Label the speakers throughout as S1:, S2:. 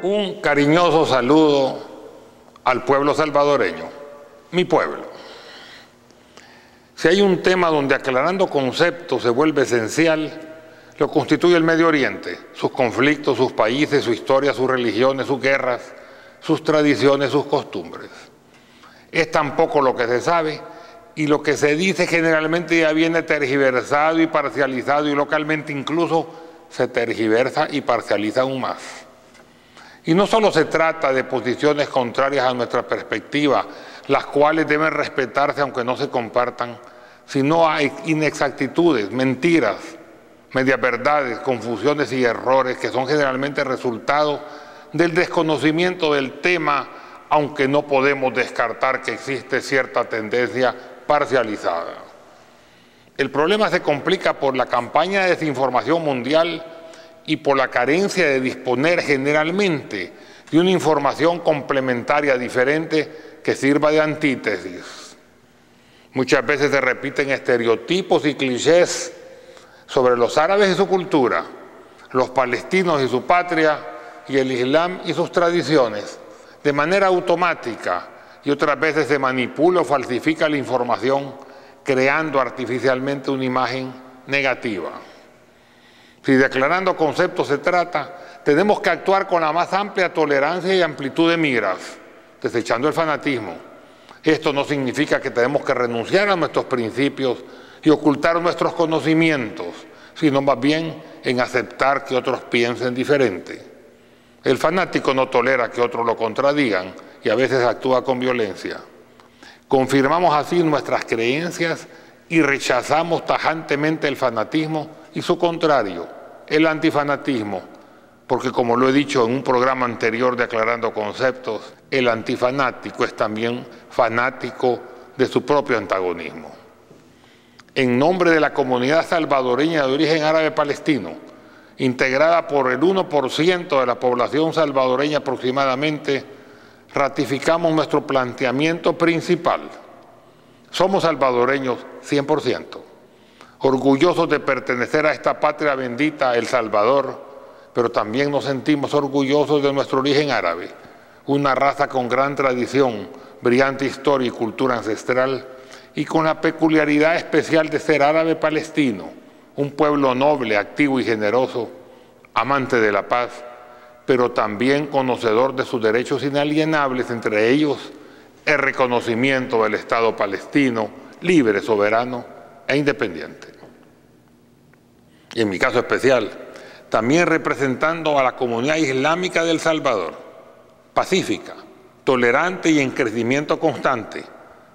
S1: Un cariñoso saludo al pueblo salvadoreño, mi pueblo. Si hay un tema donde aclarando conceptos se vuelve esencial, lo constituye el Medio Oriente, sus conflictos, sus países, su historia, sus religiones, sus guerras, sus tradiciones, sus costumbres. Es tan poco lo que se sabe y lo que se dice generalmente ya viene tergiversado y parcializado y localmente incluso se tergiversa y parcializa aún más. Y no solo se trata de posiciones contrarias a nuestra perspectiva, las cuales deben respetarse aunque no se compartan, sino hay inexactitudes, mentiras, medias verdades, confusiones y errores que son generalmente resultado del desconocimiento del tema, aunque no podemos descartar que existe cierta tendencia parcializada. El problema se complica por la campaña de desinformación mundial y por la carencia de disponer generalmente de una información complementaria diferente que sirva de antítesis. Muchas veces se repiten estereotipos y clichés sobre los árabes y su cultura, los palestinos y su patria, y el Islam y sus tradiciones, de manera automática, y otras veces se manipula o falsifica la información, creando artificialmente una imagen negativa. Si de aclarando conceptos se trata, tenemos que actuar con la más amplia tolerancia y amplitud de miras, desechando el fanatismo. Esto no significa que tenemos que renunciar a nuestros principios y ocultar nuestros conocimientos, sino más bien en aceptar que otros piensen diferente. El fanático no tolera que otros lo contradigan y a veces actúa con violencia. Confirmamos así nuestras creencias y rechazamos tajantemente el fanatismo y su contrario, el antifanatismo, porque como lo he dicho en un programa anterior de Aclarando Conceptos, el antifanático es también fanático de su propio antagonismo. En nombre de la comunidad salvadoreña de origen árabe palestino, integrada por el 1% de la población salvadoreña aproximadamente, ratificamos nuestro planteamiento principal. Somos salvadoreños 100%, orgullosos de pertenecer a esta patria bendita, El Salvador, pero también nos sentimos orgullosos de nuestro origen árabe, una raza con gran tradición, brillante historia y cultura ancestral, y con la peculiaridad especial de ser árabe palestino, un pueblo noble, activo y generoso, amante de la paz, pero también conocedor de sus derechos inalienables, entre ellos el reconocimiento del Estado palestino, libre, soberano e independiente. Y en mi caso especial, también representando a la comunidad islámica de El Salvador, pacífica, tolerante y en crecimiento constante,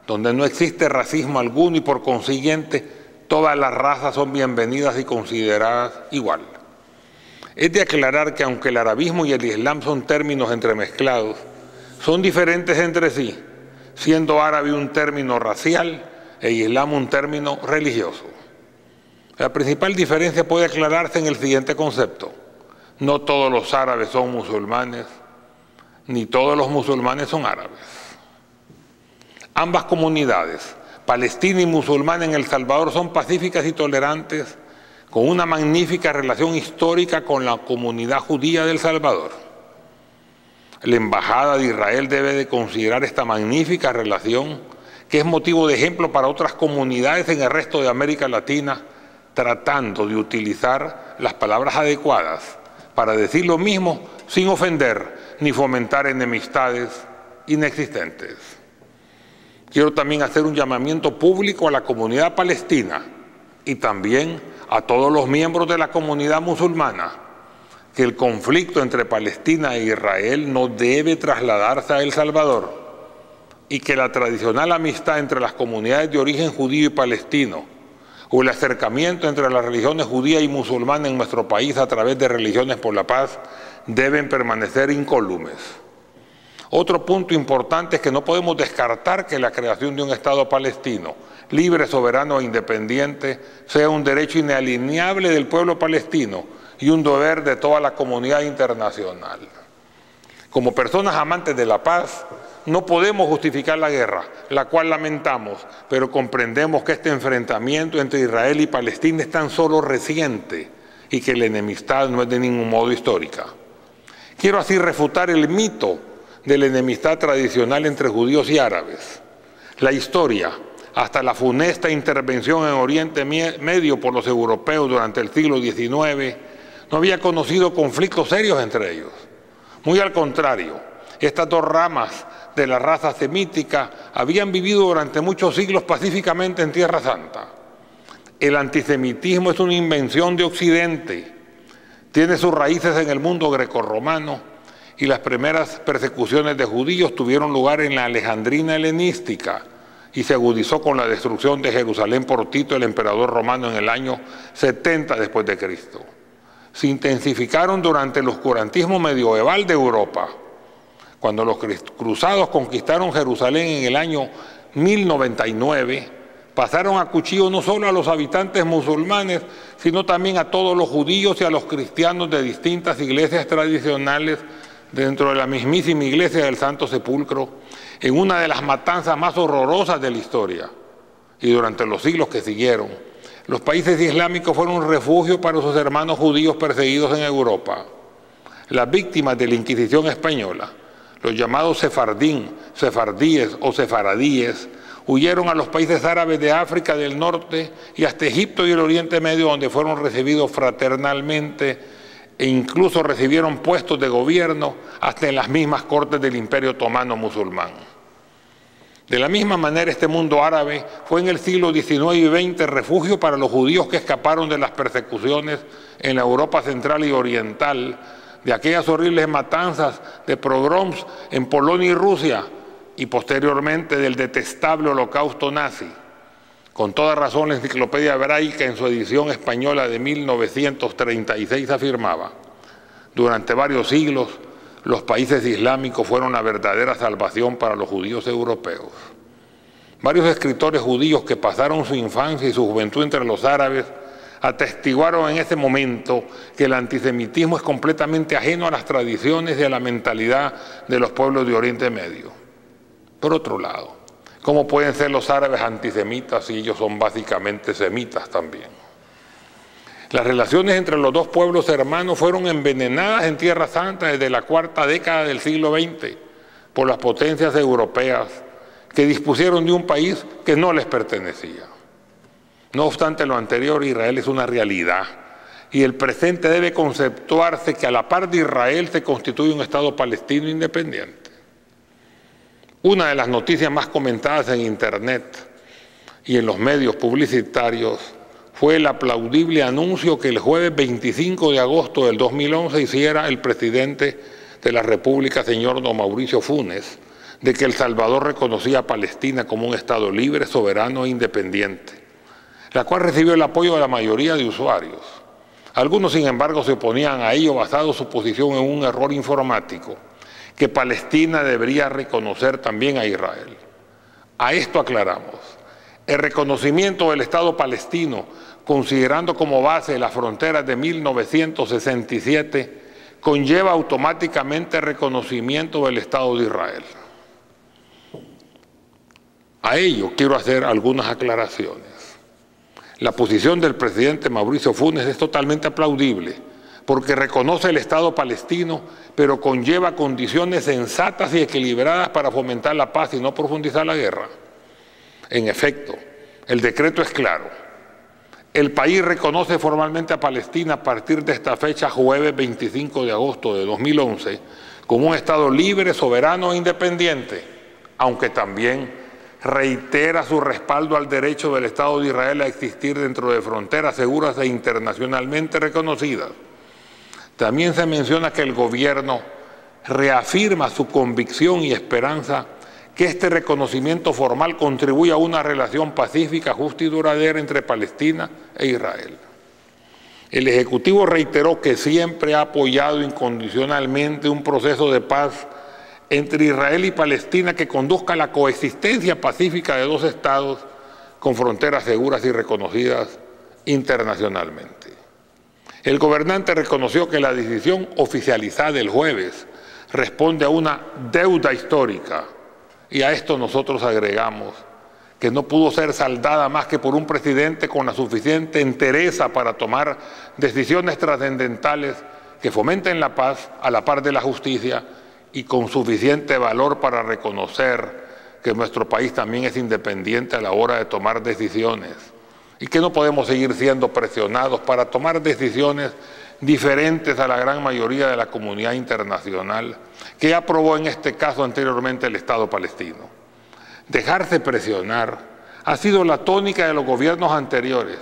S1: donde no existe racismo alguno y por consiguiente todas las razas son bienvenidas y consideradas igual. Es de aclarar que aunque el arabismo y el islam son términos entremezclados, son diferentes entre sí, siendo árabe un término racial e islam un término religioso. La principal diferencia puede aclararse en el siguiente concepto: no todos los árabes son musulmanes, ni todos los musulmanes son árabes. Ambas comunidades, palestina y musulmana en El Salvador, son pacíficas y tolerantes, con una magnífica relación histórica con la comunidad judía de El Salvador. La Embajada de Israel debe de considerar esta magnífica relación, que es motivo de ejemplo para otras comunidades en el resto de América Latina, tratando de utilizar las palabras adecuadas para decir lo mismo sin ofender ni fomentar enemistades inexistentes. Quiero también hacer un llamamiento público a la comunidad palestina y también a todos los miembros de la comunidad musulmana, que el conflicto entre Palestina e Israel no debe trasladarse a El Salvador y que la tradicional amistad entre las comunidades de origen judío y palestino o el acercamiento entre las religiones judía y musulmana en nuestro país a través de Religiones por la Paz deben permanecer incólumes. Otro punto importante es que no podemos descartar que la creación de un Estado palestino, libre, soberano e independiente, sea un derecho inalienable del pueblo palestino y un deber de toda la comunidad internacional. Como personas amantes de la paz, no podemos justificar la guerra, la cual lamentamos, pero comprendemos que este enfrentamiento entre Israel y Palestina es tan solo reciente y que la enemistad no es de ningún modo histórica. Quiero así refutar el mito de la enemistad tradicional entre judíos y árabes. La historia, hasta la funesta intervención en Oriente Medio por los europeos durante el siglo XIX, no había conocido conflictos serios entre ellos. Muy al contrario, estas dos ramas de la raza semítica habían vivido durante muchos siglos pacíficamente en Tierra Santa. El antisemitismo es una invención de Occidente, tiene sus raíces en el mundo grecorromano y las primeras persecuciones de judíos tuvieron lugar en la Alejandrina helenística y se agudizó con la destrucción de Jerusalén por Tito, el emperador romano, en el año 70 después de Cristo. Se intensificaron durante el oscurantismo medieval de Europa, cuando los cruzados conquistaron Jerusalén en el año 1099, pasaron a cuchillo no solo a los habitantes musulmanes, sino también a todos los judíos y a los cristianos de distintas iglesias tradicionales dentro de la mismísima iglesia del Santo Sepulcro, en una de las matanzas más horrorosas de la historia. Y durante los siglos que siguieron, los países islámicos fueron un refugio para sus hermanos judíos perseguidos en Europa. Las víctimas de la Inquisición española, los llamados sefardíes o sefaradíes, huyeron a los países árabes de África del Norte y hasta Egipto y el Oriente Medio, donde fueron recibidos fraternalmente e incluso recibieron puestos de gobierno hasta en las mismas cortes del Imperio Otomano musulmán. De la misma manera, este mundo árabe fue en el siglo XIX y XX refugio para los judíos que escaparon de las persecuciones en la Europa central y oriental, de aquellas horribles matanzas de pogroms en Polonia y Rusia, y posteriormente del detestable holocausto nazi. Con toda razón, la Enciclopedia Hebraica, en su edición española de 1936, afirmaba: durante varios siglos, los países islámicos fueron la verdadera salvación para los judíos europeos. Varios escritores judíos que pasaron su infancia y su juventud entre los árabes atestiguaron en ese momento que el antisemitismo es completamente ajeno a las tradiciones y a la mentalidad de los pueblos de Oriente Medio. Por otro lado, ¿cómo pueden ser los árabes antisemitas si ellos son básicamente semitas también? Las relaciones entre los dos pueblos hermanos fueron envenenadas en Tierra Santa desde la cuarta década del siglo XX por las potencias europeas que dispusieron de un país que no les pertenecía. No obstante lo anterior, Israel es una realidad y el presente debe conceptuarse que a la par de Israel se constituye un Estado palestino independiente. Una de las noticias más comentadas en Internet y en los medios publicitarios fue el aplaudible anuncio que el jueves 25 de agosto del 2011 hiciera el presidente de la República, señor don Mauricio Funes, de que El Salvador reconocía a Palestina como un Estado libre, soberano e independiente, la cual recibió el apoyo de la mayoría de usuarios. Algunos, sin embargo, se oponían a ello basado su posición en un error informático, que Palestina debería reconocer también a Israel. A esto aclaramos: el reconocimiento del Estado palestino, considerando como base las fronteras de 1967, conlleva automáticamente el reconocimiento del Estado de Israel. A ello quiero hacer algunas aclaraciones. La posición del presidente Mauricio Funes es totalmente aplaudible, porque reconoce el Estado palestino, pero conlleva condiciones sensatas y equilibradas para fomentar la paz y no profundizar la guerra. En efecto, el decreto es claro. El país reconoce formalmente a Palestina a partir de esta fecha, jueves 25 de agosto de 2011, como un Estado libre, soberano e independiente, aunque también reitera su respaldo al derecho del Estado de Israel a existir dentro de fronteras seguras e internacionalmente reconocidas. También se menciona que el gobierno reafirma su convicción y esperanza que este reconocimiento formal contribuye a una relación pacífica, justa y duradera entre Palestina e Israel. El Ejecutivo reiteró que siempre ha apoyado incondicionalmente un proceso de paz entre Israel y Palestina que conduzca a la coexistencia pacífica de dos estados con fronteras seguras y reconocidas internacionalmente. El gobernante reconoció que la decisión oficializada el jueves responde a una deuda histórica, y a esto nosotros agregamos que no pudo ser saldada más que por un presidente con la suficiente entereza para tomar decisiones trascendentales que fomenten la paz a la par de la justicia y con suficiente valor para reconocer que nuestro país también es independiente a la hora de tomar decisiones y que no podemos seguir siendo presionados para tomar decisiones diferentes a la gran mayoría de la comunidad internacional que aprobó en este caso anteriormente el Estado palestino. Dejarse presionar ha sido la tónica de los gobiernos anteriores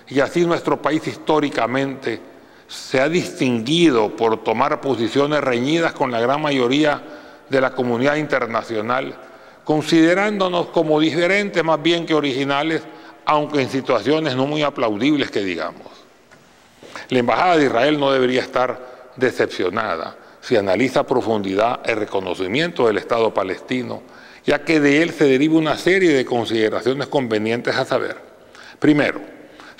S1: y así nuestro país históricamente se ha distinguido por tomar posiciones reñidas con la gran mayoría de la comunidad internacional, considerándonos como diferentes más bien que originales, aunque en situaciones no muy aplaudibles que digamos. La Embajada de Israel no debería estar decepcionada si analiza a profundidad el reconocimiento del Estado palestino, ya que de él se deriva una serie de consideraciones convenientes a saber. Primero,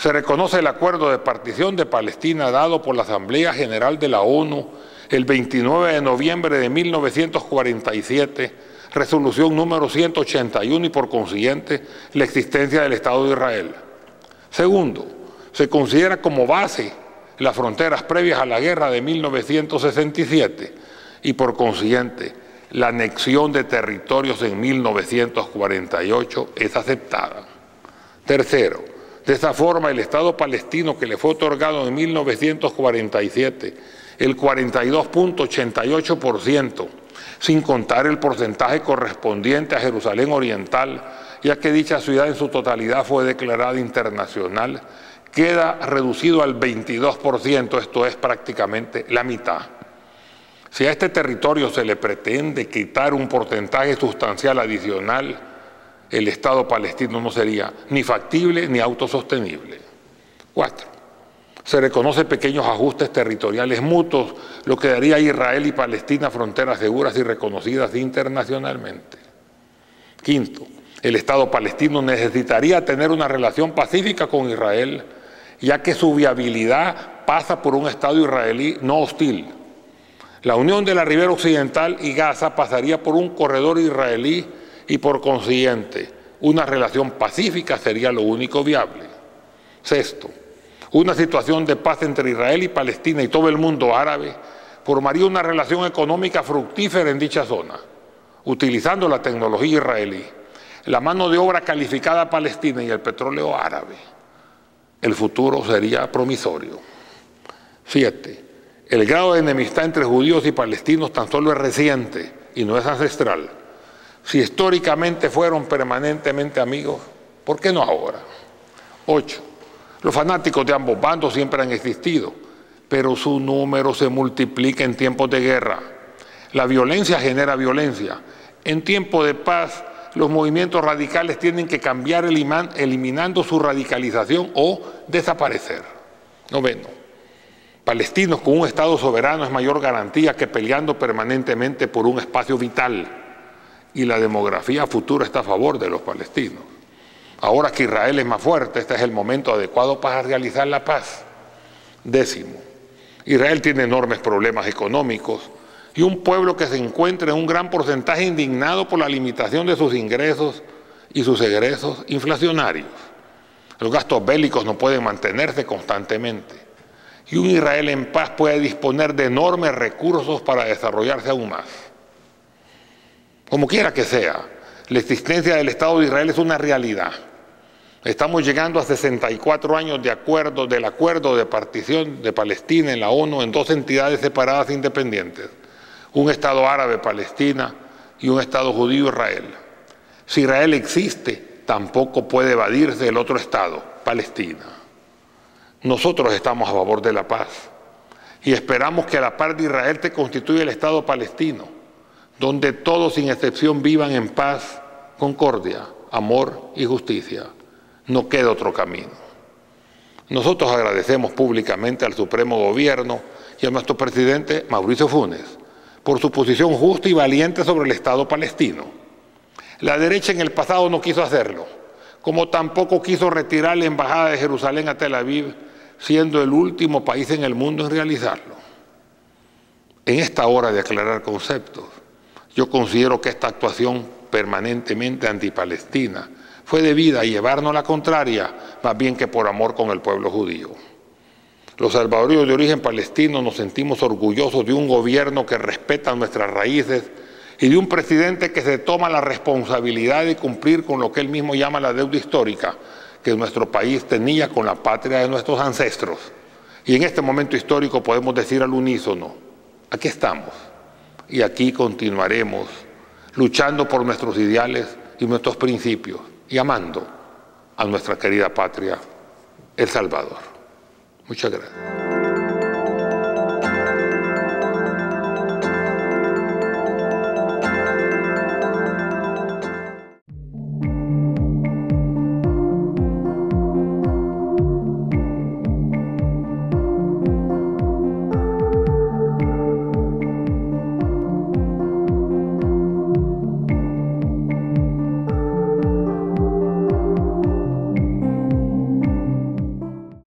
S1: se reconoce el acuerdo de partición de Palestina dado por la Asamblea General de la ONU el 29 de noviembre de 1947, resolución número 181 y por consiguiente la existencia del Estado de Israel. Segundo, se considera como base las fronteras previas a la guerra de 1967 y por consiguiente la anexión de territorios en 1948 es aceptada. Tercero, de esa forma el Estado palestino que le fue otorgado en 1947 el 42.88%, sin contar el porcentaje correspondiente a Jerusalén Oriental, ya que dicha ciudad en su totalidad fue declarada internacional, queda reducido al 22%, esto es prácticamente la mitad. Si a este territorio se le pretende quitar un porcentaje sustancial adicional, el Estado palestino no sería ni factible ni autosostenible. 4. Se reconoce pequeños ajustes territoriales mutuos, lo que daría a Israel y Palestina fronteras seguras y reconocidas internacionalmente. 5. El Estado palestino necesitaría tener una relación pacífica con Israel, ya que su viabilidad pasa por un Estado israelí no hostil. La unión de la ribera occidental y Gaza pasaría por un corredor israelí y por consiguiente una relación pacífica sería lo único viable. 6. Una situación de paz entre Israel y Palestina y todo el mundo árabe formaría una relación económica fructífera en dicha zona, utilizando la tecnología israelí, la mano de obra calificada palestina y el petróleo árabe. El futuro sería promisorio. 7. El grado de enemistad entre judíos y palestinos tan solo es reciente y no es ancestral. Si históricamente fueron permanentemente amigos, ¿por qué no ahora? 8. Los fanáticos de ambos bandos siempre han existido, pero su número se multiplica en tiempos de guerra. La violencia genera violencia. En tiempo de paz, los movimientos radicales tienen que cambiar eliminando su radicalización o desaparecer. 9. Palestinos con un Estado soberano es mayor garantía que peleando permanentemente por un espacio vital, y la demografía futura está a favor de los palestinos. Ahora que Israel es más fuerte, este es el momento adecuado para realizar la paz. 10. Israel tiene enormes problemas económicos y un pueblo que se encuentra en un gran porcentaje indignado por la limitación de sus ingresos y sus egresos inflacionarios. Los gastos bélicos no pueden mantenerse constantemente y un Israel en paz puede disponer de enormes recursos para desarrollarse aún más. Como quiera que sea, la existencia del Estado de Israel es una realidad. Estamos llegando a 64 años del acuerdo de partición de Palestina en la ONU en dos entidades separadas e independientes, un Estado árabe, Palestina, y un Estado judío, Israel. Si Israel existe, tampoco puede evadirse el otro Estado, Palestina. Nosotros estamos a favor de la paz y esperamos que a la par de Israel se constituya el Estado palestino, donde todos sin excepción vivan en paz, concordia, amor y justicia. No queda otro camino. Nosotros agradecemos públicamente al Supremo Gobierno y a nuestro presidente Mauricio Funes por su posición justa y valiente sobre el Estado palestino. La derecha en el pasado no quiso hacerlo, como tampoco quiso retirar la Embajada de Jerusalén a Tel Aviv, siendo el último país en el mundo en realizarlo. En esta hora de aclarar conceptos, yo considero que esta actuación permanentemente antipalestina fue debida a llevarnos la contraria, más bien que por amor con el pueblo judío. Los salvadoreños de origen palestino nos sentimos orgullosos de un gobierno que respeta nuestras raíces y de un presidente que se toma la responsabilidad de cumplir con lo que él mismo llama la deuda histórica que nuestro país tenía con la patria de nuestros ancestros. Y en este momento histórico podemos decir al unísono, aquí estamos y aquí continuaremos luchando por nuestros ideales y nuestros principios y amando a nuestra querida patria, El Salvador. Muchas gracias.